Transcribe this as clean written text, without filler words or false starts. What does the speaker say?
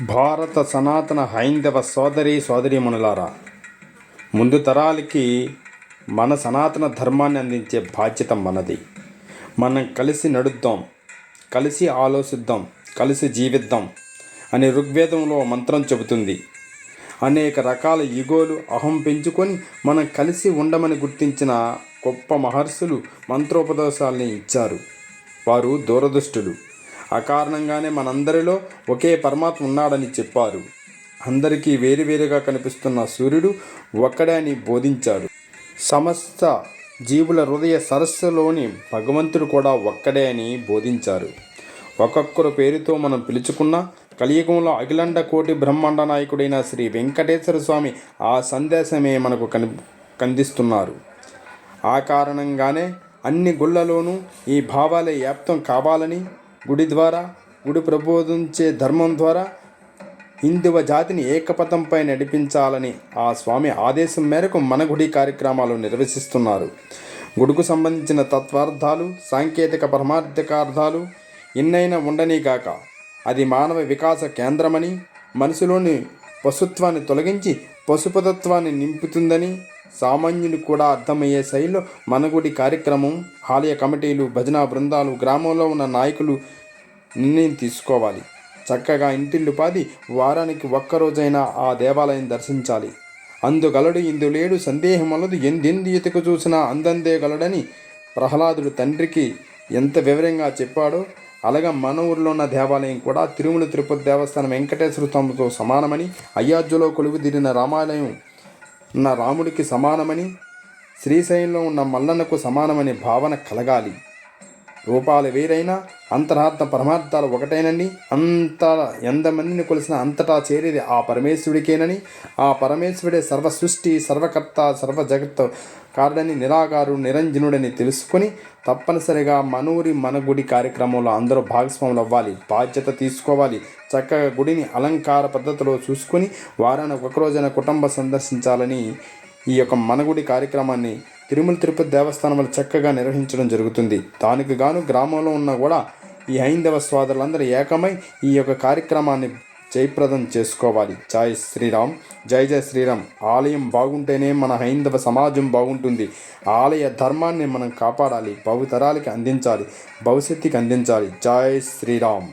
భారత సనాతన హైందవ సోదరీమణులారా, ముందు తరాలకి మన సనాతన ధర్మాన్ని అందించే బాధ్యత మనది. మనం కలిసి నడుద్దాం, కలిసి ఆలోచిద్దాం, కలిసి జీవిద్దాం అని ఋగ్వేదంలో మంత్రం చెబుతుంది. అనేక రకాల ఈగోలు, అహం పెంచుకొని మనం కలిసి ఉండమని గుర్తించిన గొప్ప మహర్షులు మంత్రోపదేశాలని ఇచ్చారు. వారు దూరదృష్టులు. ఆ కారణంగానే మనందరిలో ఒకే పరమాత్మ ఉన్నాడని చెప్పారు. అందరికీ వేరువేరుగా కనిపిస్తున్న సూర్యుడు ఒక్కడే అని బోధించాడు. సమస్త జీవుల హృదయ సరస్సులోని భగవంతుడు కూడా ఒక్కడే అని బోధించారు. ఒక్కొక్కరు పేరుతో మనం పిలుచుకున్న కలియుగంలో అఖిలాండ కోటి బ్రహ్మాండ నాయకుడైన శ్రీ వెంకటేశ్వర స్వామి ఆ సందేశమే మనకు కందిస్తున్నారు. ఆ కారణంగానే అన్ని గుళ్ళలోనూ ఈ భావాలే వ్యాప్తం కావాలని, గుడి ప్రబోధించే ధర్మం ద్వారా హిందువ జాతిని ఏకపథంపై నడిపించాలని ఆ స్వామి ఆదేశం మేరకు మన గుడి కార్యక్రమాలు నిర్వహిస్తున్నారు. గుడికు సంబంధించిన తత్వార్థాలు, సాంకేతిక పరమార్థికార్థాలు ఎన్నైనా ఉండనీగాక అది మానవ వికాస కేంద్రమని, మనసులోని పశుత్వాన్ని తొలగించి పశుపతత్వాన్ని నింపుతుందని సామాన్యుని కూడా అర్థమయ్యే శైలిలో మన గుడి కార్యక్రమం ఆలయ కమిటీలు, భజనా బృందాలు, గ్రామంలో ఉన్న నాయకులు నిర్ణయం తీసుకోవాలి. చక్కగా ఇంటిల్లు పాది వారానికి ఒక్కరోజైనా ఆ దేవాలయం దర్శించాలి. అందుగలడు ఇందులేడు సందేహమలదు, ఎందెందు ఎతుకు చూసినా అందందే గలడని ప్రహ్లాదుడు తండ్రికి ఎంత వివరంగా చెప్పాడో, అలాగే మన ఊరిలో ఉన్న దేవాలయం కూడా తిరుమల తిరుపతి దేవస్థానం వెంకటేశ్వర స్వామితో సమానమని, అయోధ్యలో కొలువుదీరిన రామాలయం ఉన్న రాముడికి సమానమని, శ్రీశైలంలో ఉన్న మల్లన్నకు సమానమని భావన కలగాలి. రూపాలు వేరైనా అంతరార్థ పరమార్థాలు ఒకటేనని, ఎంతమందిని కొలిసిన అంతటా చేరేది ఆ పరమేశ్వరుడికేనని, ఆ పరమేశ్వరుడే సర్వ సృష్టి, సర్వకర్త, సర్వ జగత్ కారణని, నిరాకారు, నిరంజనుడని తెలుసుకొని తప్పనిసరిగా మన గుడి కార్యక్రమంలో అందరూ భాగస్వాములు అవ్వాలి, బాధ్యత తీసుకోవాలి. చక్కగా గుడిని అలంకార పద్ధతిలో చూసుకొని వారానికి ఒకరోజైన కుటుంబ సందర్శించాలని ఈ యొక్క మన గుడి కార్యక్రమాన్ని తిరుమల తిరుపతి దేవస్థానంలో చక్కగా నిర్వహించడం జరుగుతుంది. దానికి గాను గ్రామంలో ఉన్న కూడా ఈ హైందవ సోదరులందరూ ఏకమై ఈ యొక్క కార్యక్రమాన్ని జయప్రదం చేసుకోవాలి. జై శ్రీరామ్, జై జై శ్రీరామ్. ఆలయం బాగుంటేనే మన హైందవ సమాజం బాగుంటుంది. ఆలయ ధర్మాన్ని మనం కాపాడాలి, భావితరాలకి అందించాలి, భవిష్యత్తుకి అందించాలి. జై శ్రీరామ్.